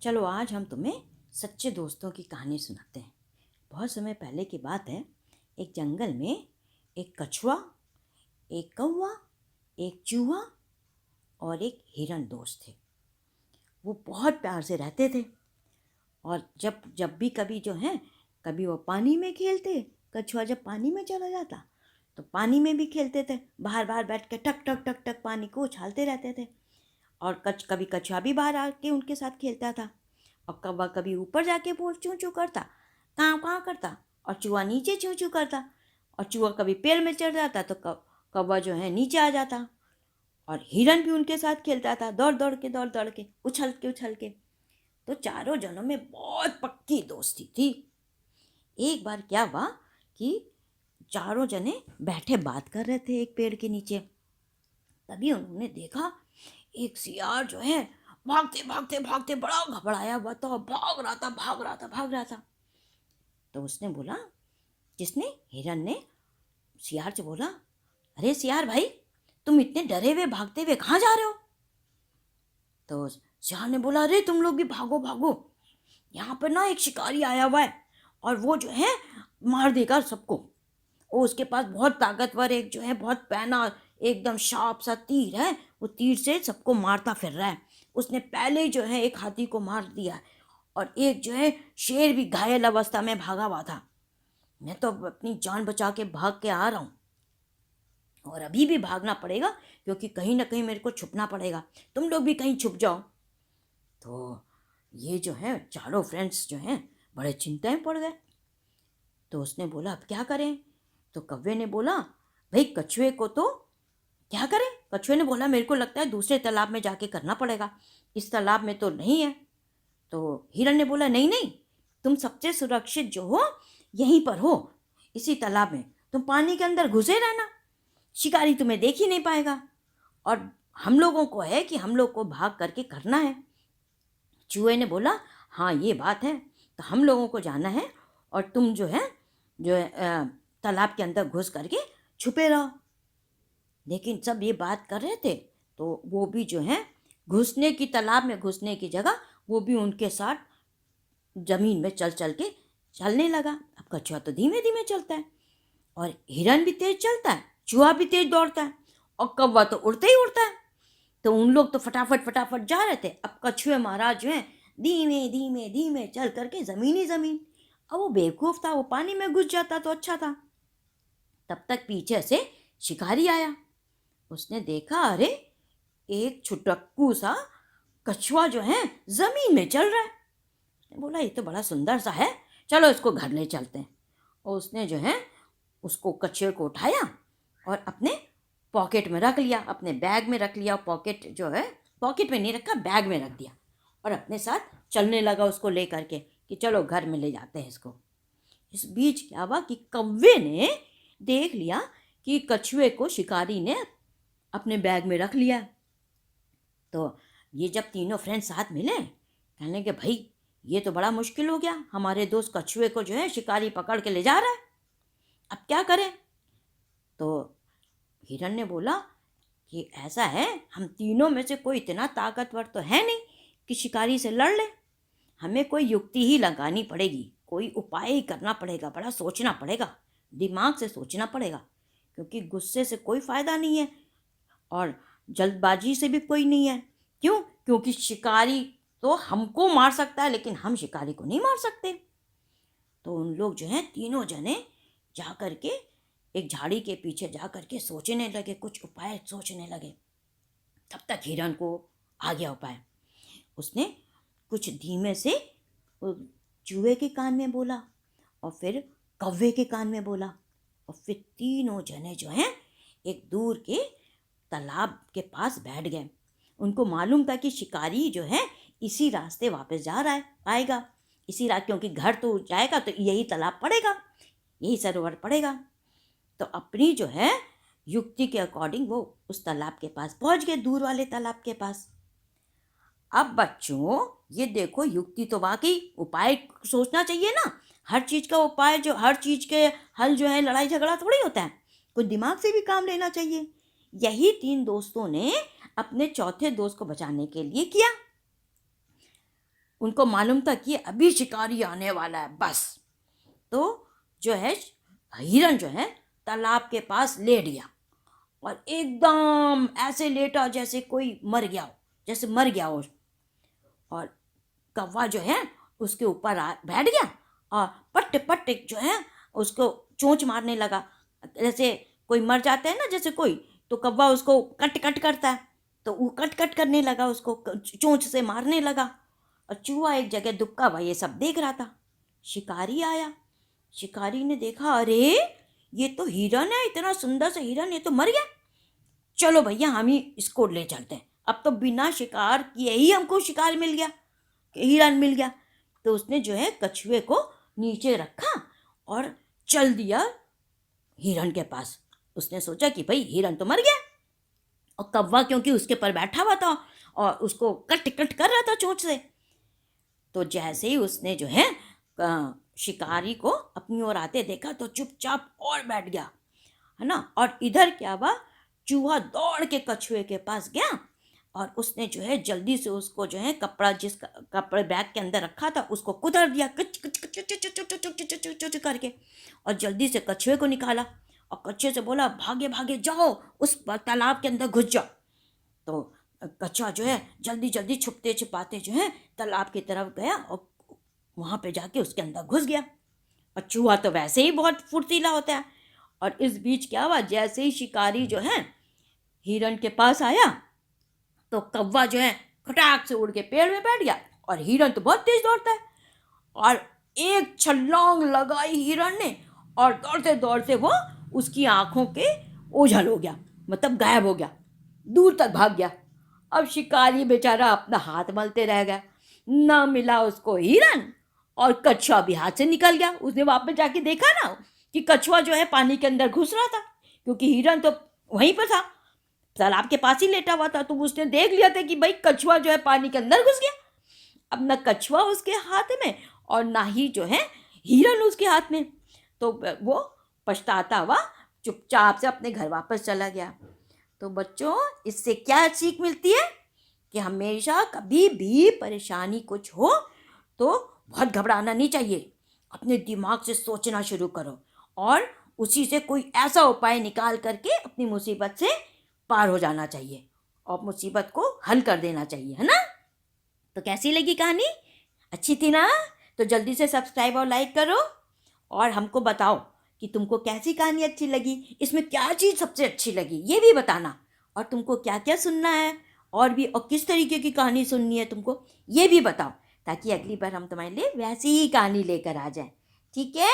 चलो आज हम तुम्हें सच्चे दोस्तों की कहानी सुनाते हैं। बहुत समय पहले की बात है। एक जंगल में एक कछुआ, एक कौवा, एक चूहा और एक हिरन दोस्त थे। वो बहुत प्यार से रहते थे और जब जब भी कभी जो है, कभी वो पानी में खेलते। कछुआ जब पानी में चला जाता तो पानी में भी खेलते थे। बाहर बाहर बैठ के टक टक टक टक पानी को उछालते रहते थे। और कभी कछुआ भी बाहर आके उनके साथ खेलता था। और कौवा कभी ऊपर जाके बोल चूँ चूँ करता, काँ काँ करता, और चूहा नीचे चूँ चूँ करता। और चूहा कभी पेड़ में चढ़ जाता तो कौवा जो है नीचे आ जाता। और हिरन भी उनके साथ खेलता था, दौड़ दौड़ के उछल के। तो चारों जनों में बहुत पक्की दोस्ती थी। एक बार क्या हुआ कि चारों जने बैठे बात कर रहे थे एक पेड़ के नीचे। तभी उन्होंने देखा एक सियार जो है भागते भागते भागते बड़ा घबराया हुआ था, भाग रहा था। तो उसने बोला, जिसने हिरन ने सियार से बोला, अरे सियार भाई, तुम इतने डरे हुए भागते हुए कहाँ जा रहे हो? तो सियार ने बोला, अरे तुम लोग भी भागो भागो, यहाँ पर ना एक शिकारी आया हुआ है और वो जो है मार देगा सबको। वो उसके पास बहुत ताकतवर एक जो है बहुत पैना एकदम शार्प सा तीर है। वो तीर से सबको मारता फिर रहा है। उसने पहले ही जो है एक हाथी को मार दिया और एक जो है शेर भी घायल अवस्था में भागा हुआ था। मैं तो अपनी जान बचा के भाग के आ रहा हूँ और अभी भी भागना पड़ेगा क्योंकि कहीं ना कहीं मेरे को छुपना पड़ेगा। तुम लोग भी कहीं छुप जाओ। तो ये जो है चारों फ्रेंड्स जो हैं बड़े चिंता में पड़ गए। तो उसने बोला, अब क्या करें? तो कौवे ने बोला, भाई कछुए को तो क्या करें? कछुए ने बोला, मेरे को लगता है दूसरे तालाब में जाके करना पड़ेगा, इस तालाब में तो नहीं है। तो हिरन ने बोला, नहीं नहीं, तुम सबसे सुरक्षित जो हो यहीं पर हो, इसी तालाब में। तुम पानी के अंदर घुसे रहना, शिकारी तुम्हें देख ही नहीं पाएगा। और हम लोगों को है कि हम लोग को भाग करके करना है। चूहे ने बोला, हाँ ये बात है, तो हम लोगों को जाना है और तुम जो है तालाब के अंदर घुस करके छुपे रहो। लेकिन सब ये बात कर रहे थे तो वो भी जो है घुसने की, तालाब में घुसने की जगह वो भी उनके साथ जमीन में चल चल के चलने लगा। अब कछुआ तो धीमे धीमे चलता है और हिरन भी तेज चलता है, चूहा भी तेज दौड़ता है और कौवा तो उड़ते ही उड़ता है। तो उन लोग तो फटाफट फटाफट जा रहे थे। अब कछुए महाराज जो है धीमे धीमे धीमे चल करके जमीन ही जमीन। अब वो बेवकूफ़ था, वो पानी में घुस जाता तो अच्छा था। तब तक पीछे से शिकारी आया। उसने देखा, अरे एक छुटक्कू सा कछुआ जो है जमीन में चल रहा है। उसने बोला, ये तो बड़ा सुंदर सा है, चलो इसको घर ले चलते हैं। और उसने जो है उसको, कछुए को उठाया और अपने पॉकेट में रख लिया, अपने बैग में रख लिया। पॉकेट जो है पॉकेट में नहीं रखा, बैग में रख दिया और अपने साथ चलने लगा उसको ले करके कि चलो घर में ले जाते हैं इसको। इस बीच क्या हुआ कि कौवे ने देख लिया कि कछुए को शिकारी ने अपने बैग में रख लिया। तो ये जब तीनों फ्रेंड्स साथ मिले, कहने लगे, भाई ये तो बड़ा मुश्किल हो गया, हमारे दोस्त कछुए को जो है शिकारी पकड़ के ले जा रहा है, अब क्या करें? तो हिरन ने बोला कि ऐसा है, हम तीनों में से कोई इतना ताकतवर तो है नहीं कि शिकारी से लड़ ले। हमें कोई युक्ति ही लगानी पड़ेगी, कोई उपाय ही करना पड़ेगा, बड़ा सोचना पड़ेगा, दिमाग से सोचना पड़ेगा, क्योंकि गुस्से से कोई फ़ायदा नहीं है और जल्दबाजी से भी कोई नहीं है। क्यों? क्योंकि शिकारी तो हमको मार सकता है लेकिन हम शिकारी को नहीं मार सकते। तो उन लोग जो हैं तीनों जने जा कर के एक झाड़ी के पीछे जा कर के सोचने लगे, कुछ उपाय सोचने लगे। तब तक हिरन को आ गया उपाय। उसने कुछ धीमे से चूहे के कान में बोला और फिर कौवे के कान में बोला और फिर तीनों जने जो हैं एक दूर के तालाब के पास बैठ गए। उनको मालूम था कि शिकारी जो है इसी रास्ते वापस जा रहा है, आएगा इसी रात, क्योंकि घर तो जाएगा तो यही तालाब पड़ेगा, यही सरोवर पड़ेगा। तो अपनी जो है युक्ति के अकॉर्डिंग वो उस तालाब के पास पहुंच गए, दूर वाले तालाब के पास। अब बच्चों ये देखो, युक्ति तो वाकई उपाय सोचना चाहिए ना। हर चीज़ का उपाय, जो हर चीज़ के हल जो है लड़ाई झगड़ा थोड़ी होता है, कुछ दिमाग से भी काम लेना चाहिए। यही तीन दोस्तों ने अपने चौथे दोस्त को बचाने के लिए किया। उनको मालूम था कि अभी शिकारी आने वाला है बस। तो जो है हिरन जो है तालाब के पास लेट गया और एकदम ऐसे लेटा जैसे कोई मर गया हो, जैसे मर गया हो। और कौवा जो है उसके ऊपर बैठ गया और पट पट जो है उसको चोंच मारने लगा। जैसे कोई मर जाता है ना, जैसे कोई, तो कौवा उसको कट कट करता है, तो वो कट कट करने लगा, उसको चोंच से मारने लगा। और चूहा एक जगह दुबका हुआ ये सब देख रहा था। शिकारी आया। शिकारी ने देखा, अरे ये तो हिरन है, इतना सुंदर सा हिरन, ये तो मर गया। चलो भैया हम ही इसको ले चलते हैं, अब तो बिना शिकार किए ही हमको शिकार मिल गया, हिरन मिल गया। तो उसने जो है कछुए को नीचे रखा और चल दिया हिरन के पास। उसने सोचा कि भाई हिरन तो मर गया, और कौवा क्योंकि उसके पर बैठा हुआ था और उसको कट कट कर रहा था चोंच से। तो जैसे ही उसने जो है शिकारी को अपनी ओर आते देखा तो चुपचाप और बैठ गया, है ना। और इधर क्या हुआ, चूहा दौड़ के कछुए के पास गया और उसने जो है जल्दी से उसको जो है कपड़ा, जिस कपड़े बैग के अंदर रखा था, उसको कुतर दिया कच कच कच कच कच कच कच कच करके, और जल्दी से कछुए को निकाला और कछुए से बोला, भागे भागे जाओ, उस तालाब के अंदर घुस जाओ। तो कछुआ जो है जल्दी जल्दी छुपते छिपाते जो है तालाब की तरफ गया और वहाँ पे जाके उसके अंदर घुस गया। और चूहा तो वैसे ही बहुत फुर्तीला होता है। और इस बीच क्या हुआ, जैसे ही शिकारी जो है हिरन के पास आया तो कौवा जो है खटाक से उड़ के पेड़ में बैठ गया, और हिरन तो बहुत तेज दौड़ता है, और एक छलांग लगाई हिरन ने और दौड़ते दौड़ते वो उसकी आंखों के ओझल हो गया, मतलब गायब हो गया, दूर तक भाग गया। अब शिकारी बेचारा अपना हाथ मलते रह गया, ना मिला उसको हिरन, और कछुआ भी हाथ से निकल गया। उसने वापस जाके देखा ना कि कछुआ जो है पानी के अंदर घुस रहा था, क्योंकि हिरन तो वहीं पर था, तालाब के पास ही लेटा हुआ था। तो उसने देख लिया था कि भाई कछुआ जो है पानी के अंदर घुस गया। अब ना कछुआ उसके हाथ में और ना ही जो है हिरन उसके हाथ में। तो वो पछताता हुआ चुपचाप से अपने घर वापस चला गया। तो बच्चों, इससे क्या सीख मिलती है कि हमेशा कभी भी परेशानी कुछ हो तो बहुत घबराना नहीं चाहिए, अपने दिमाग से सोचना शुरू करो और उसी से कोई ऐसा उपाय निकाल करके अपनी मुसीबत से पार हो जाना चाहिए और मुसीबत को हल कर देना चाहिए, है ना। तो कैसी लगी कहानी, अच्छी थी ना। तो जल्दी से सब्सक्राइब और लाइक करो और हमको बताओ कि तुमको कैसी कहानी अच्छी लगी, इसमें क्या चीज़ सबसे अच्छी लगी ये भी बताना, और तुमको क्या क्या सुनना है और भी, और किस तरीके की कहानी सुननी है तुमको ये भी बताओ, ताकि अगली बार हम तुम्हारे लिए वैसी ही कहानी लेकर आ जाएं। ठीक है।